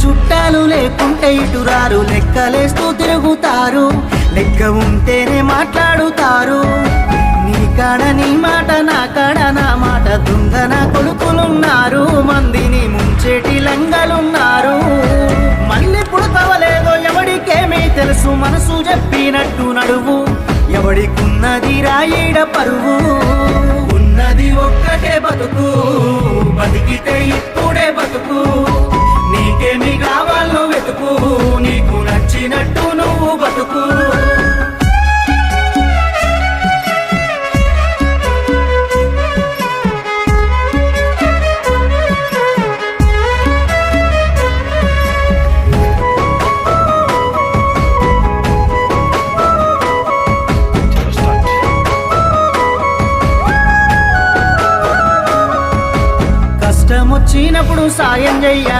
చుట్టాలు లేకుంటే ఇటురారు, లెక్కలేస్తూ తిరుగుతారు, లెక్క ఉంటేనే మాట్లాడుతారు. నీ కాడ నీ మాట, నా కాడ నా మాట, దొంగన కొడుకులున్నారు, మందిని ముంచేటి లంగలున్నారు. మళ్ళీ పుడతవలేదో ఎవడికేమీ తెలుసు, మనసు చెప్పినట్టు నడువు, ఎవడికున్నది రాయిడ పరువు. ఉన్నది ఒక్కటే బతుకు, బతికితే ఇప్పుడే బతుకు, నీకేమి కావాలో వెతుకు, నీకు నచ్చినట్టు నువ్వు బతుకు. కష్టమొచ్చినప్పుడు సాయం చెయ్యాలి.